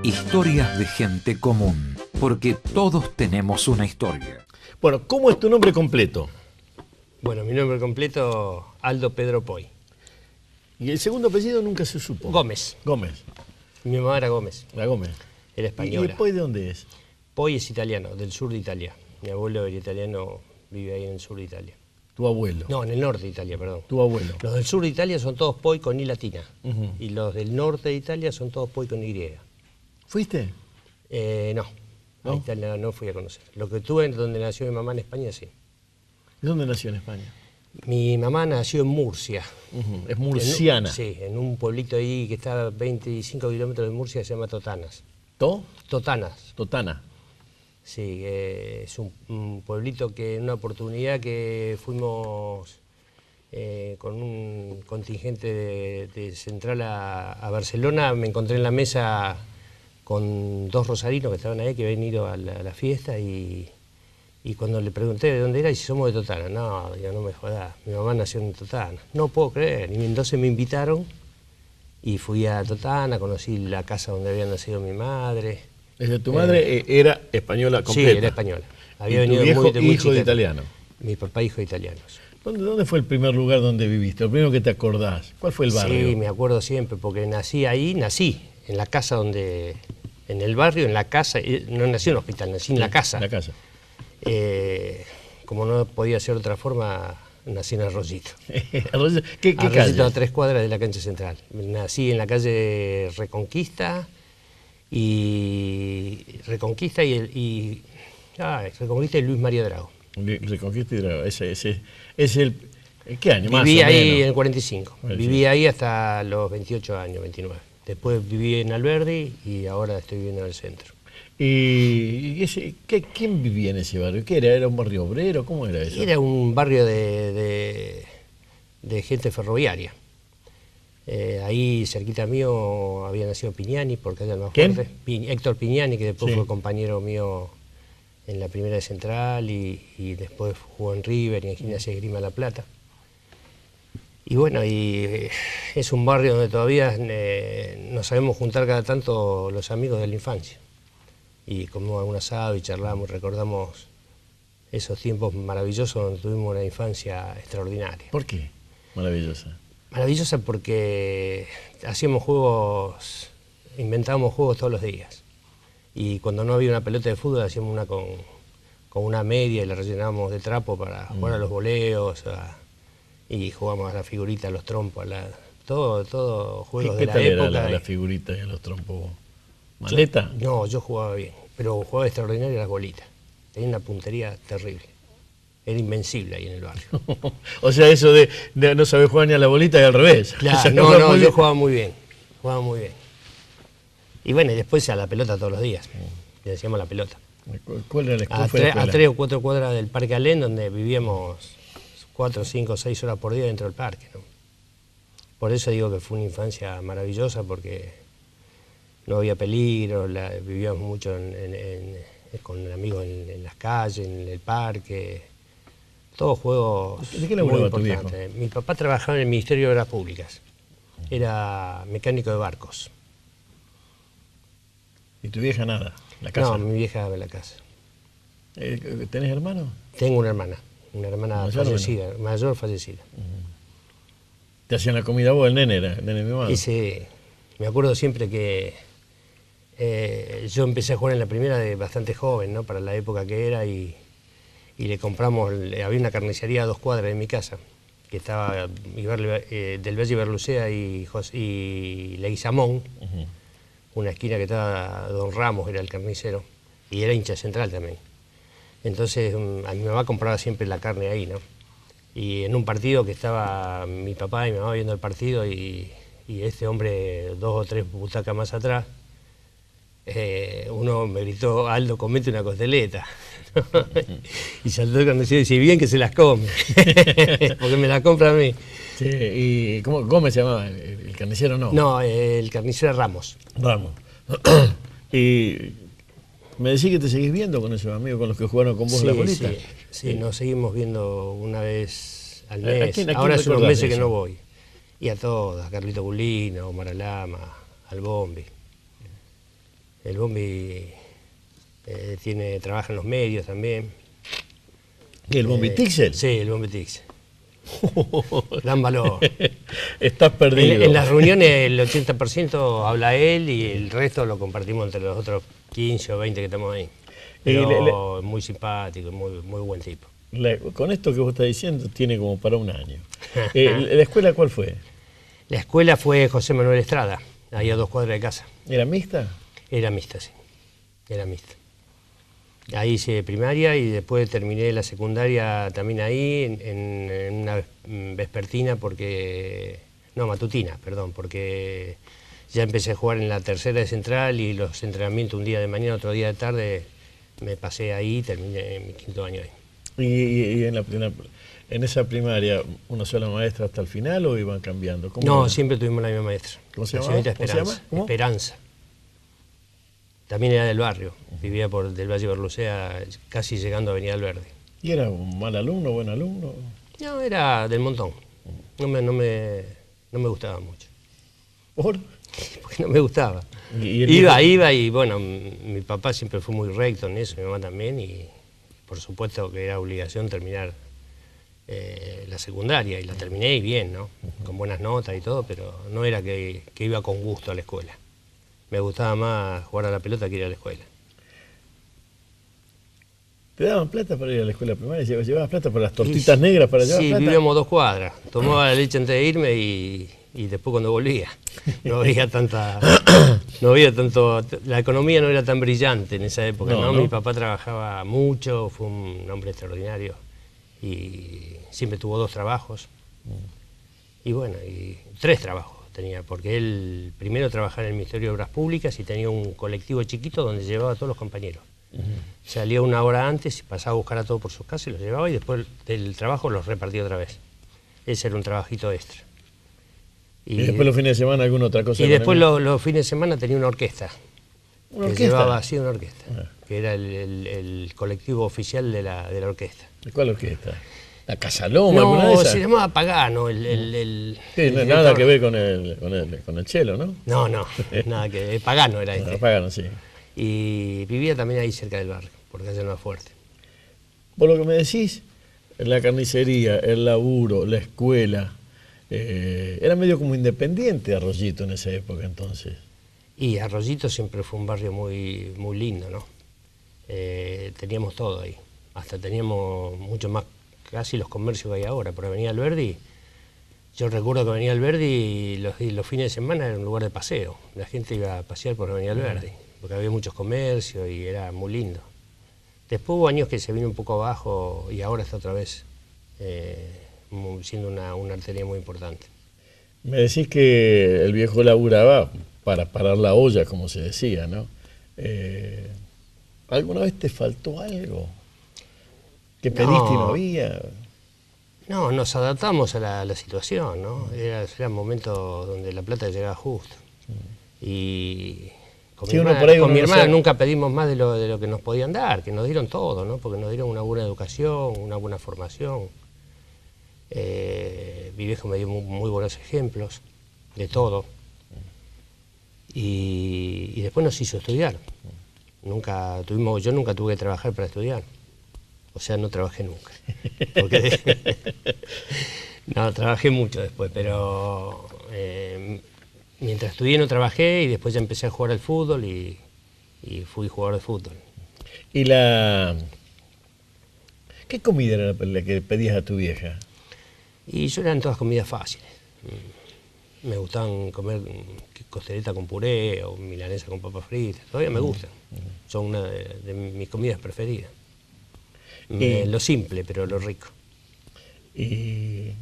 Historias de gente común, porque todos tenemos una historia. Bueno, ¿cómo es tu nombre completo? Bueno, mi nombre completo, Aldo Pedro Poy. Y el segundo apellido nunca se supo. Gómez. Gómez. Mi mamá era Gómez. La Gómez. Era española. ¿Y Poy de dónde es? Poy es italiano, del sur de Italia. Mi abuelo era italiano, vive ahí en el sur de Italia. Tu abuelo. No, en el norte de Italia, perdón. Tu abuelo. Los del sur de Italia son todos Poy con I latina. Y los del norte de Italia son todos Poy con Y. ¿Fuiste? No. ¿No? A Italia no fui a conocer. Lo que tuve donde nació mi mamá en España, sí. ¿De dónde nació en España? Mi mamá nació en Murcia. Es murciana. Sí, en un pueblito ahí que está a 25 kilómetros de Murcia, se llama Totanas. Totanas. Totana. Sí, es un pueblito que en una oportunidad que fuimos con un contingente de Central a Barcelona, me encontré en la mesa con dos rosarinos que estaban ahí, que habían ido a la fiesta, y cuando le pregunté de dónde era, y si somos de Totana. No, digo, no me jodas, mi mamá nació en Totana. No puedo creer, y entonces me invitaron y fui a Totana, conocí la casa donde había nacido mi madre. Tu madre era española completa. Sí, era española. Había ¿Y tu venido viejo muy hijo de chica. italiano? Mi papá hijo de italianos. ¿Dónde fue el primer lugar donde viviste? Lo primero que te acordás. ¿Cuál fue el barrio? Sí, me acuerdo siempre, porque nací en la casa donde, en el barrio, en la casa, no nací en el hospital, nací en la casa. En la casa. Como no podía ser de otra forma, nací en Arroyito. ¿Qué Arroyito calle? a 3 cuadras de la cancha central. Nací en la calle Reconquista Reconquista y Luis María Drago. Reconquista y Drago. Ese es el... ¿Qué año más Viví o ahí menos? en el 45. Viví ahí hasta los 28 años, 29. Después viví en Alberdi y ahora estoy viviendo en el centro. ¿Quién vivía en ese barrio? ¿Qué era? ¿Era un barrio obrero? ¿Cómo era eso? Era un barrio de gente ferroviaria. Ahí cerquita mío había nacido Pignani, porque allá más ¿Quién? fuerte. Héctor Pignani, que después Sí. fue compañero mío en la primera de Central y después jugó en River y en Gimnasia de Esgrima La Plata. Y bueno, es un barrio donde todavía nos sabemos juntar cada tanto los amigos de la infancia. Y comemos algún asado y charlamos, recordamos esos tiempos maravillosos donde tuvimos una infancia extraordinaria. ¿Por qué? Maravillosa. Maravillosa porque hacíamos juegos, inventábamos juegos todos los días. Y cuando no había una pelota de fútbol hacíamos una con una media y la rellenábamos de trapo para jugar a los voleos, y jugábamos a la figurita, a los trompos, todo juegos de la tal época. era la figurita y los trompos? ¿Maleta? Yo jugaba bien, pero jugaba extraordinario las bolitas. Tenía una puntería terrible. Era invencible ahí en el barrio. O sea, eso de no saber jugar ni a la bolita y al revés. Claro, O sea, yo jugaba muy bien. Jugaba muy bien. Y bueno, y después a la pelota todos los días. Le decíamos la pelota. ¿Cuál era la A escuela? 3 o 4 cuadras del Parque Alén, donde vivíamos 4, 5, 6 horas por día dentro del parque, ¿no? Por eso digo que fue una infancia maravillosa, porque no había peligro, vivíamos mucho con amigos en las calles, en el parque. Todos juegos ¿De qué muy laburaba tu importantes. Mi papá trabajaba en el Ministerio de Obras Públicas. Era mecánico de barcos. ¿Y tu vieja nada? ¿La casa? No, mi vieja daba la casa. ¿Tenés hermano? Tengo una hermana ¿Mayor o fallecida, mayor fallecida. ¿Te hacían la comida vos? El nene era, el nene mimado. Y sí, me acuerdo siempre que yo empecé a jugar en la primera de bastante joven, ¿no? Para la época que era, y le compramos, había una carnicería a 2 cuadras de mi casa, que estaba del Valle Berlucea y Leguizamón, una esquina que estaba Don Ramos, era el carnicero, y era hincha Central también. Entonces a mi mamá compraba siempre la carne ahí, ¿no? Y en un partido que estaba mi papá y mi mamá viendo el partido, y este hombre 2 o 3 butacas más atrás, uno me gritó: Aldo, comete una costeleta. Y saltó el carnicero y dice: bien que se las come, porque me la compra a mí. Sí, ¿y cómo Gómez se llamaba? ¿El carnicero no? No, el carnicero era Ramos. Ramos. Y me decís que te seguís viendo con esos amigos con los que jugaron con vos la bolita. Sí, nos seguimos viendo una vez al ¿A mes. quién Ahora hace unos recordás meses de que eso? no voy. Y a todos, a Carlito Bulino, Omar Alama, al Bombi. El Bombi trabaja en los medios también. ¿Y el Bombi Tixel? Sí, el Bombi Tixel. Gran valor. Estás perdido. En las reuniones el 80% habla él y el resto lo compartimos entre los otros 15 o 20 que estamos ahí. Pero muy simpático, muy buen tipo. Con esto que vos estás diciendo, tiene como para un año. ¿La escuela cuál fue? La escuela fue José Manuel Estrada, ahí a 2 cuadras de casa. ¿Era mixta? Era mixta, sí. Era mixta. Ahí hice primaria y después terminé la secundaria también ahí, en una vespertina matutina, perdón, porque ya empecé a jugar en la tercera de central y los entrenamientos un día de mañana, otro día de tarde, me pasé ahí y terminé mi 5º año ahí. ¿Y en esa primaria una sola maestra hasta el final o iban cambiando? No, era? Siempre tuvimos la misma maestra. ¿Cómo se la llamaba? señorita Esperanza. ¿Cómo? Esperanza. También era del barrio, vivía del Valle Berlucea, casi llegando a Avenida Alberdi. ¿Y era un mal alumno, buen alumno? No, era del montón. No me gustaba mucho. ¿Por? Porque no me gustaba. Iba y bueno, mi papá siempre fue muy recto en eso, mi mamá también, y por supuesto que era obligación terminar la secundaria, y la terminé y bien, ¿no? Con buenas notas y todo, pero no era que iba con gusto a la escuela. Me gustaba más jugar a la pelota que ir a la escuela. ¿Te daban plata para ir a la escuela primaria? ¿Llevabas plata para las tortitas negras para llevar plata? Sí, vivíamos 2 cuadras. Tomaba la leche antes de irme y después cuando volvía. No había tanto... La economía no era tan brillante en esa época, ¿no? Mi papá trabajaba mucho, fue un hombre extraordinario y siempre tuvo 2 trabajos. Y bueno, 3 trabajos tenía, porque él primero trabajaba en el Ministerio de Obras Públicas y tenía un colectivo chiquito donde llevaba a todos los compañeros. Salía 1 hora antes y pasaba a buscar a todos por sus casas y los llevaba y después del trabajo los repartía otra vez. Ese era un trabajito extra. ¿Y después los fines de semana alguna otra cosa? Y después los fines de semana tenía una orquesta. ¿Una orquesta? Llevaba así una orquesta, que era el colectivo oficial de la orquesta. ¿Cuál orquesta? ¿La Casaloma? ¿Alguna de esas? Se llamaba Pagano. Nada que ver con el cello, ¿no? No, nada que ver. Pagano era este. Pagano, sí. Y vivía también ahí cerca del barrio, por Calle Nueva Fuerte. Por lo que me decís, la carnicería, el laburo, la escuela, era medio como independiente Arroyito en esa época entonces. Y Arroyito siempre fue un barrio muy, muy lindo, ¿no? Teníamos todo ahí. Hasta teníamos mucho más, casi los comercios que hay ahora. Por Avenida Alberdi, yo recuerdo que Avenida Alberdi los fines de semana era un lugar de paseo. La gente iba a pasear por Avenida Alberdi, porque había muchos comercios y era muy lindo. Después hubo años que se vino un poco abajo y ahora está otra vez siendo una arteria muy importante. Me decís que el viejo laburaba para parar la olla, como se decía, ¿no? ¿Alguna vez te faltó algo? ¿Que pediste y no había? No, nos adaptamos a la situación, ¿no? Era un momento donde la plata llegaba justo. Y con mi hermana nunca pedimos más de lo que nos podían dar, que nos dieron todo, ¿no? Porque nos dieron una buena educación, una buena formación. Mi viejo me dio muy buenos ejemplos de todo. Y después nos hizo estudiar. Yo nunca tuve que trabajar para estudiar. O sea, no trabajé nunca. No, trabajé mucho después, pero mientras estudié no trabajé y después ya empecé a jugar al fútbol y fui jugador de fútbol. ¿Y qué comida era la que pedías a tu vieja? Y yo eran todas comidas fáciles. Me gustaban comer costeleta con puré o milanesa con papas fritas. Todavía me gustan. Son una de mis comidas preferidas. Lo simple, pero lo rico. ¿Y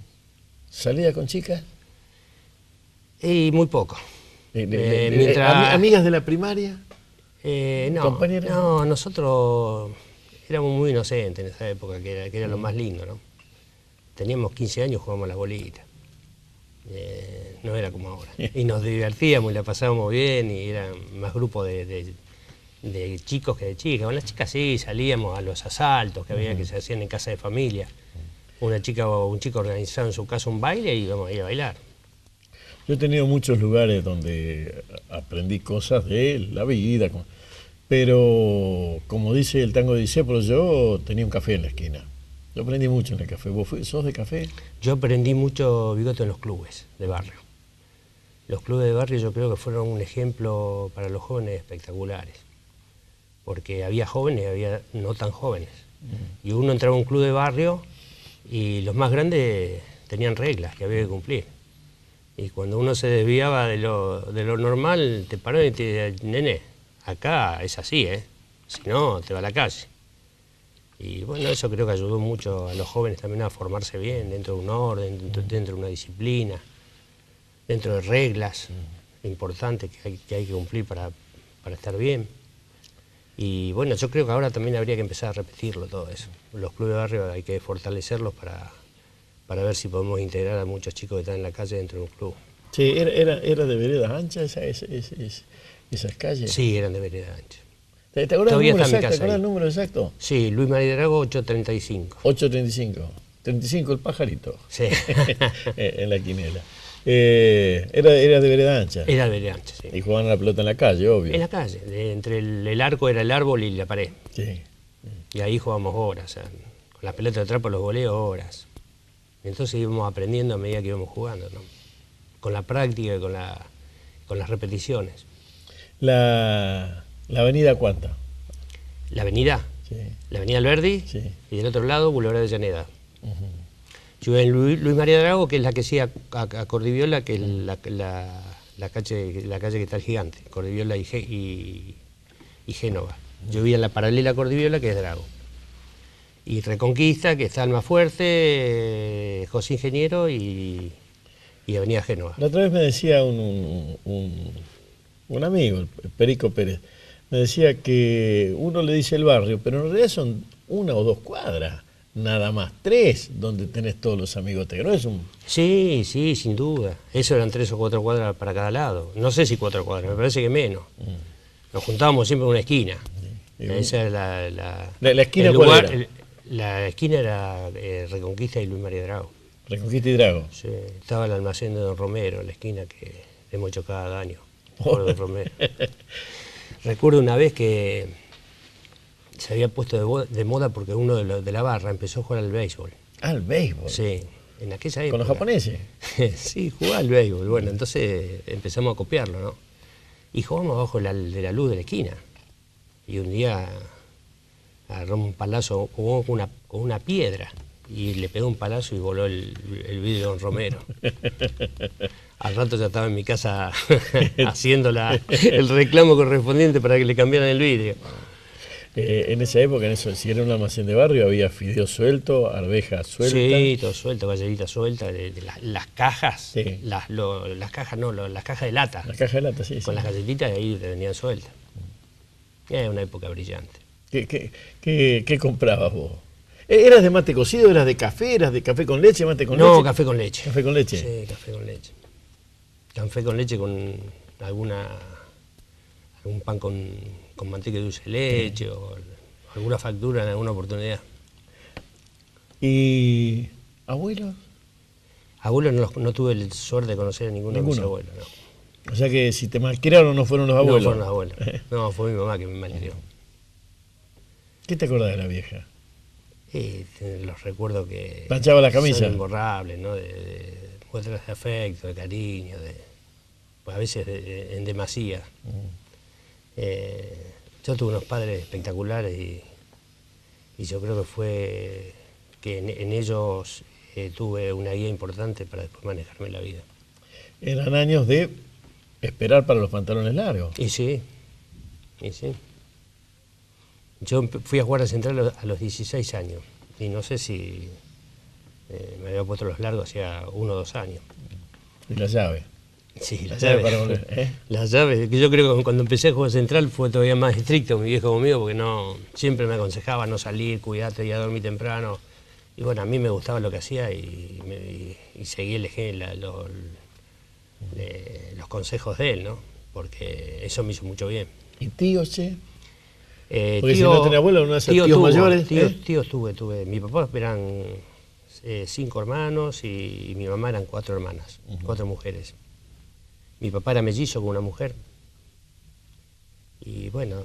salía con chicas? Y muy poco. ¿Amigas de la primaria? ¿Compañeras? No, nosotros éramos muy inocentes en esa época, que era lo más lindo, ¿no? Teníamos 15 años, jugábamos a las bolitas. No era como ahora. Y nos divertíamos y la pasábamos bien y era más grupo de chicos que de chicas. Con las chicas sí, salíamos a los asaltos que había que se hacían en casa de familia. Una chica o un chico organizaba en su casa un baile y íbamos a ir a bailar. Yo he tenido muchos lugares donde aprendí cosas de la vida, Pero, como dice el tango de Discépolo, yo tenía un café en la esquina. Yo aprendí mucho en el café. ¿Vos sos de café? Yo aprendí mucho bigote en los clubes de barrio. Los clubes de barrio yo creo que fueron un ejemplo para los jóvenes espectaculares, porque había jóvenes y había no tan jóvenes. Y uno entraba a un club de barrio y los más grandes tenían reglas que había que cumplir. Y cuando uno se desviaba de lo normal, te paraban y te decían, nene, acá es así, si no, te va a la calle. Y bueno, eso creo que ayudó mucho a los jóvenes también a formarse bien, dentro de un orden, dentro de una disciplina, dentro de reglas importantes que hay que cumplir para estar bien. Y bueno, yo creo que ahora también habría que empezar a repetirlo todo eso. Los clubes de barrio hay que fortalecerlos para ver si podemos integrar a muchos chicos que están en la calle dentro de un club. Sí, ¿era de veredas anchas esas calles? Sí, eran de vereda ancha. ¿Te acuerdas Todavía el número está en mi exacto? casa ¿Te acuerdas ahí. el número exacto? Sí, Luis María Drago 835. 835. 35 el pajarito. Sí. En la quinela. Era de vereda ancha. Era de vereda ancha, sí. Y jugaban a la pelota en la calle, obvio. En la calle, entre el arco era el árbol y la pared. Sí. Y ahí jugábamos horas, o sea, con la pelota de trapo, los goleos, horas. Y entonces íbamos aprendiendo a medida que íbamos jugando, ¿no? Con la práctica y con las repeticiones. ¿La avenida cuánta? La avenida, Sí. la avenida Alberdi, Sí. y del otro lado, Boulevard de Llaneda. Yo en Luis María Drago, que es la que sigue a Cordiviola, que es la calle que está el Gigante, Cordiviola y Génova. Yo vivía en la paralela a Cordiviola, que es Drago. Y Reconquista, que está Almafuerte, José Ingeniero y Avenida Génova. La otra vez me decía un amigo, el Perico Pérez, me decía que uno le dice el barrio, pero en realidad son 1 o 2 cuadras, nada más, 3, donde tenés todos los amigotes, que no es un... Sí, sí, sin duda. Eso eran 3 o 4 cuadras para cada lado. No sé si 4 cuadras, me parece que menos. Nos juntábamos siempre en una esquina. Esa era ¿La esquina el cuál lugar, era? La esquina era Reconquista y Luis María Drago. Reconquista y Drago. Sí, estaba el almacén de Don Romero, en la esquina que hemos hecho cada año. Por Don Romero. Recuerdo una vez que se había puesto de moda porque uno de la barra empezó a jugar al béisbol. Ah, el béisbol. Sí, en aquella época. ¿Con los japoneses? Sí, jugaba al béisbol. Bueno, entonces empezamos a copiarlo, ¿no? Y jugamos abajo de la luz de la esquina. Y un día agarró un palazo, jugó con una piedra y le pegó un palazo y voló el vidrio de Don Romero. Al rato ya estaba en mi casa haciendo el reclamo correspondiente para que le cambiaran el vidrio. En esa época, si era un almacén de barrio, había fideo suelto, arveja suelta. Sí, todo suelto, galletita suelta, las cajas, Sí. las cajas no, las cajas de lata, La caja de lata, sí. con sí. las galletitas ahí te venían sueltas. Era una época brillante. ¿Qué comprabas vos? ¿Eras de mate cocido, eras de café, eras de café con leche, mate con No, leche? café con leche. ¿Café con leche? Sí, café con leche. Café con leche con algún pan con manteca de dulce de leche o alguna factura en alguna oportunidad. ¿Y abuelos? Abuelos no tuve la suerte de conocer a ninguno de mis ¿Ninguno? abuelos, no. O sea que si te malcriaron no fueron los abuelos. No fueron los abuelos. No, fue mi mamá que me malcrió. ¿Qué te acordás de la vieja? Los recuerdos que ¿Planchaba la camisa? son imborrables, ¿no? De muestras de afecto, de cariño, pues a veces en demasía. Yo tuve unos padres espectaculares y yo creo que fue que en ellos tuve una guía importante para después manejarme la vida. Eran años de esperar para los pantalones largos. Y sí. Yo fui a jugar a Central a los 16 años y no sé si me había puesto los largos hacía 1 o 2 años. Y la llave. Sí, La llave para volver, ¿eh? Las llaves, que yo creo que cuando empecé a jugar Central fue todavía más estricto mi viejo conmigo porque siempre me aconsejaba no salir, cuidarte, ir a dormir temprano. Y bueno, a mí me gustaba lo que hacía y seguí los consejos de él, ¿no? Porque eso me hizo mucho bien. ¿Y tíos, che? Porque si no tenía abuelo, no hacía tíos tuvo, mayores. Tíos tuve. Mi papá eran 5 hermanos y mi mamá eran 4 hermanas, 4 mujeres. Mi papá era mellizo con una mujer. Y bueno,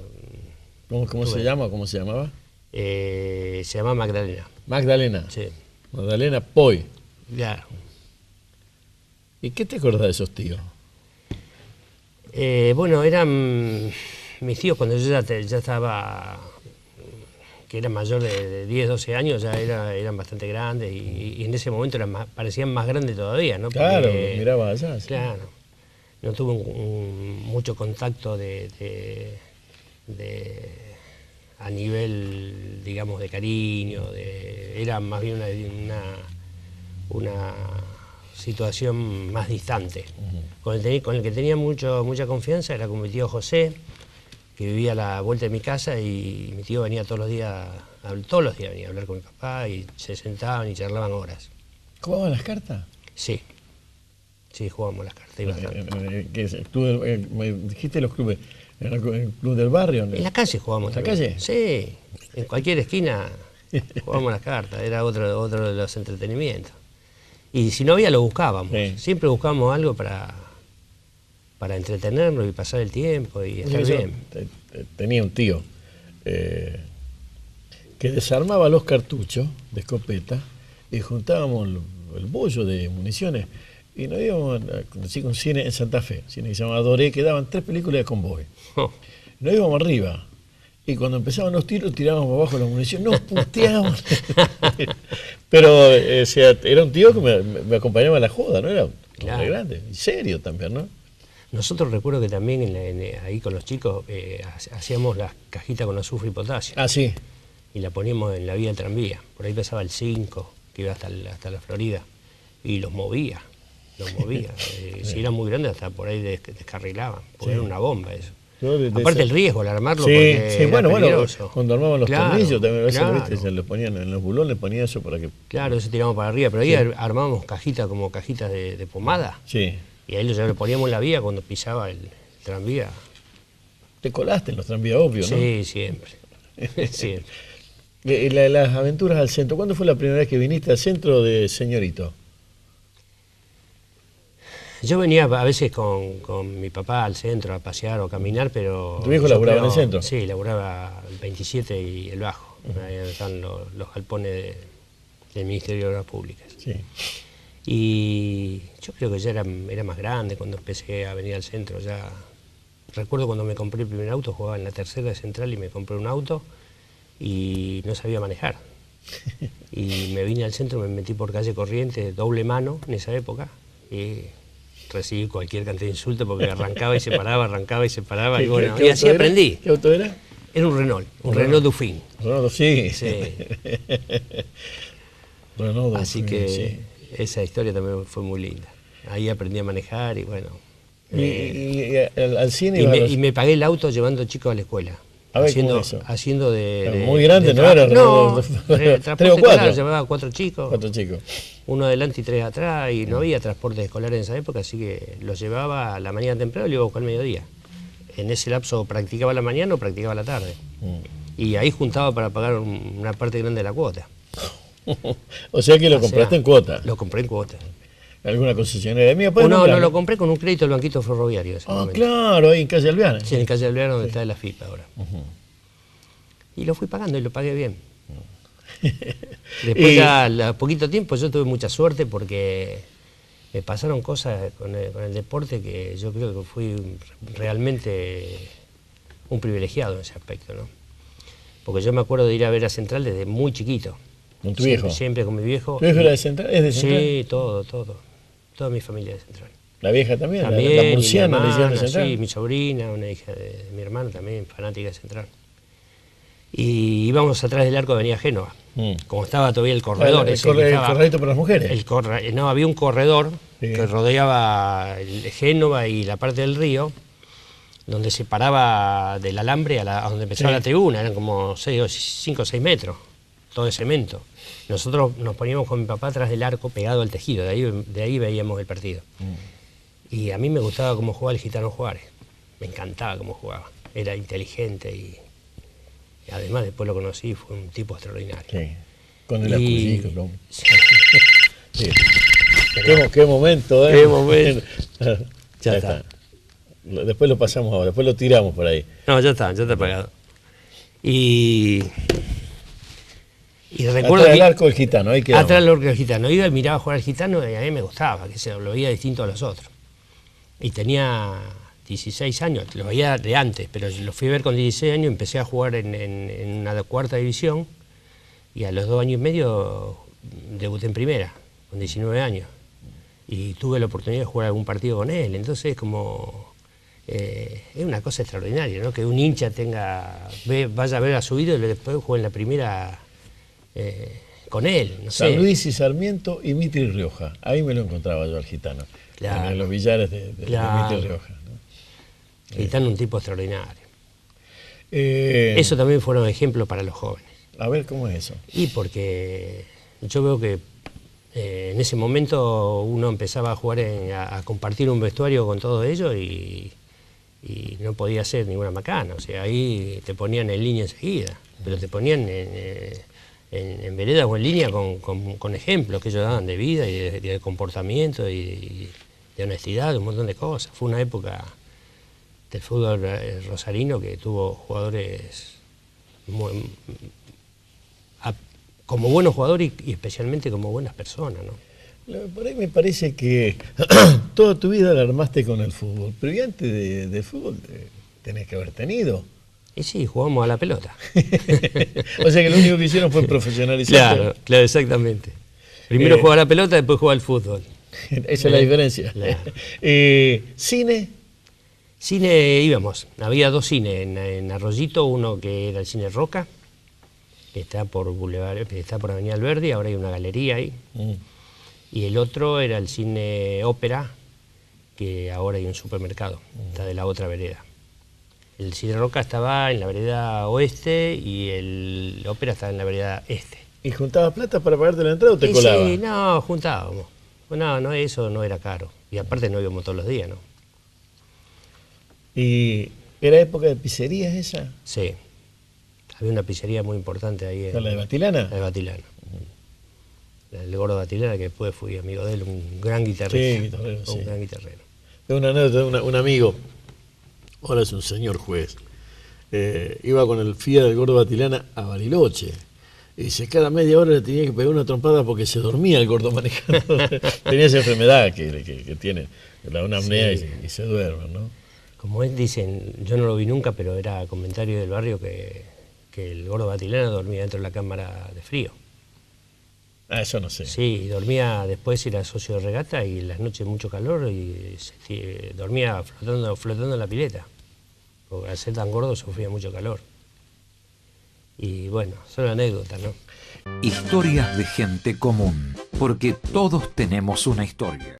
¿Cómo se llama? ¿Cómo se llamaba? Se llama Magdalena. Magdalena. Sí. Magdalena Poi. Claro. ¿Y qué te acordás de esos tíos? Bueno, eran mis tíos cuando yo ya estaba, que era mayor de 10, 12 años, ya eran bastante grandes y en ese momento parecían más grandes todavía, ¿no? Claro, Porque, miraba allá. Sí. Claro. No tuve mucho contacto a nivel, digamos, de cariño, era más bien una situación más distante. Con el que tenía mucha confianza era con mi tío José, que vivía a la vuelta de mi casa, y mi tío venía todos los días venía a hablar con mi papá y se sentaban y charlaban horas. ¿Jugaban las cartas? Sí, jugábamos las cartas y bastante. Me dijiste los clubes, ¿era el club del barrio? En la calle jugábamos. ¿En la también. calle? Sí, en cualquier esquina jugábamos las cartas, era otro de los entretenimientos. Y si no había, lo buscábamos. Sí. Siempre buscábamos algo para entretenernos y pasar el tiempo y estar bien. Tenía un tío que desarmaba los cartuchos de escopeta y juntábamos el bollo de municiones y nos íbamos a un cine en Santa Fe, cine que se llamaba Doré, que daban 3 películas de convoy. Oh. Nos íbamos arriba y cuando empezaban los tiros tirábamos abajo la munición, nos puteábamos. Pero era un tío que me acompañaba a la joda, ¿no? Era un hombre grande, y serio también, ¿no? Nosotros recuerdo que también ahí con los chicos hacíamos las cajitas con azufre y potasio. Ah, sí. Y la poníamos en la vía del tranvía. Por ahí pasaba el 5, que iba hasta la Florida. Y los movía. Si eran muy grandes, hasta por ahí descarrilaban. Porque era una bomba eso. Aparte el riesgo al armarlo, porque sí, era bueno, cuando armaban los tornillos, también a veces claro. se los ponían en los bulones, ponían eso para que... Claro, eso tirábamos para arriba, pero ahí armábamos cajitas como cajitas de pomada. Sí. Y ahí lo poníamos en la vía cuando pisaba el tranvía. Te colaste en los tranvías, obvio, ¿no? Sí, siempre. Siempre. Las aventuras al centro, ¿cuándo fue la primera vez que viniste al centro de Señorito? Yo venía a veces con mi papá al centro a pasear o a caminar, pero... ¿Tu viejo laburaba en el centro? Sí, laburaba el 27 y el Bajo. Ahí están los galpones del Ministerio de Obras Públicas. Sí. Y yo creo que ya era más grande cuando empecé a venir al centro. Ya recuerdo cuando me compré el primer auto, jugaba en la tercera de Central y me compré un auto y no sabía manejar. Y me vine al centro, me metí por calle Corrientes, doble mano en esa época, y recibí cualquier cantidad de insultos porque arrancaba y se paraba, y bueno, y así aprendí. ¿Qué auto era? Era un Renault Dauphine. Renault, sí. Renault Dauphine, así que esa historia también fue muy linda. Ahí aprendí a manejar y bueno. Y al cine y me pagué el auto llevando chicos a la escuela. A ver, haciendo de muy grande, ¿no era? No, 3 o 4. Llevaba 4 chicos. 4 chicos. Uno adelante y 3 atrás, y no había transporte escolar en esa época, así que los llevaba a la mañana temprano y lo iba a buscar al mediodía. En ese lapso practicaba la mañana o practicaba la tarde. Y ahí juntaba para pagar una parte grande de la cuota. O sea que lo compraste en cuota. Lo compré en cuota. ¿Alguna concesionaria mía? No, lo compré con un crédito del Banquito Ferroviario. Claro, ahí en Calle Alvear. Sí, en Calle Alvear, donde está la FIP ahora. Y lo fui pagando y lo pagué bien. Después ya, a poquito tiempo, yo tuve mucha suerte porque me pasaron cosas con el deporte que yo creo que fui realmente un privilegiado en ese aspecto, ¿no? Porque yo me acuerdo de ir a ver a Central desde muy chiquito. ¿Con tu viejo? Siempre con mi viejo. ¿Tu viejo era de Central? ¿Es de Central? Sí, todo. Toda mi familia es de Central. ¿La vieja también? También, la murciana, mi hermana, de Central. sí, mi sobrina, una hija de mi hermano también, fanática de Central. Y íbamos atrás del arco de Avenida Génova, como estaba todavía el corredor. El corredito para las mujeres. No, había un corredor que rodeaba Génova y la parte del río, donde se paraba del alambre a donde empezaba la tribuna, eran como 5 o 6 metros, todo de cemento. Nosotros nos poníamos con mi papá atrás del arco pegado al tejido, de ahí veíamos el partido. Y a mí me gustaba cómo jugaba el Gitano Juárez, me encantaba cómo jugaba, era inteligente y además después lo conocí, fue un tipo extraordinario. Sí, con el acusillo, ¿no? Sí. Qué momento, ¿eh? Qué momento. Ya está. Después lo pasamos ahora, después lo tiramos por ahí. No, ya está apagado. Y recuerdo Atrás del que arco del Gitano, ahí quedamos. atrás del arco del Gitano. Iba y miraba jugar al Gitano y a mí me gustaba, que se lo veía distinto a los otros. Y tenía 16 años, lo veía de antes, pero lo fui a ver con 16 años, empecé a jugar en una cuarta división y a los 2 años y medio debuté en primera, con 19 años. Y tuve la oportunidad de jugar algún partido con él, entonces es una cosa extraordinaria, ¿no? Que un hincha vaya a ver a su ídolo y después juegue en la primera con él, no sé. San Luis y Sarmiento y Mitri Rioja. Ahí me lo encontraba yo al Gitano. Claro. En los billares de Claro. Mitri Rioja, ¿no? Gitano un tipo extraordinario. Eh, Eso también fueron ejemplos para los jóvenes. A ver, ¿cómo es eso? Y porque yo veo que en ese momento uno empezaba a jugar, a compartir un vestuario con todos ellos y no podía hacer ninguna macana. O sea, ahí te ponían en línea enseguida, pero te ponían en vereda o en línea con ejemplos que ellos daban de vida y de comportamiento y de honestidad, un montón de cosas. Fue una época del fútbol rosarino que tuvo jugadores como buenos jugadores y especialmente como buenas personas, ¿no? Por ahí me parece que toda tu vida la armaste con el fútbol, pero y antes del fútbol tenés que haber tenido. Y sí, jugamos a la pelota. O sea que lo único que hicieron fue profesionalizar. Claro, exactamente. Primero jugaba a la pelota, después jugaba al fútbol. Esa es la diferencia. Claro. ¿Cine? Cine íbamos, había 2 cines en Arroyito, uno que era el Cine Roca, que está por Avenida Alberdi, ahora hay una galería ahí. Y el otro era el Cine Ópera, que ahora hay un supermercado, está de la otra vereda. El Cine Roca estaba en la vereda oeste y el Ópera estaba en la vereda este. ¿Y juntabas plata para pagarte la entrada o te Sí, colabas? sí, no, juntábamos. No, eso no era caro. Y aparte no íbamos todos los días, ¿no? ¿Y era época de pizzerías esa? Sí. Había una pizzería muy importante ahí. ¿La de Batilana? La de Batilana. El Gordo Batilana, que después fui amigo de él, un gran guitarrista. Sí, guitarrero, sí. Un gran guitarrero. Tengo una anécdota de un amigo, ahora es un señor juez, iba con el FIA del Gordo Batilana a Bariloche. Y dice, cada media hora le tenía que pegar una trompada porque se dormía el gordo manejando. Tenía esa enfermedad que tiene, una apnea Sí. y se duerme, ¿no? Como él dicen, yo no lo vi nunca, pero era comentario del barrio que el Gordo Batilana dormía dentro de la cámara de frío. Ah, eso no sé. Sí, dormía, después era socio de regata y en las noches mucho calor y dormía flotando en la pileta. Porque al ser tan gordo sufría mucho calor. Y bueno, son anécdotas, ¿no? Historias de gente común, porque todos tenemos una historia.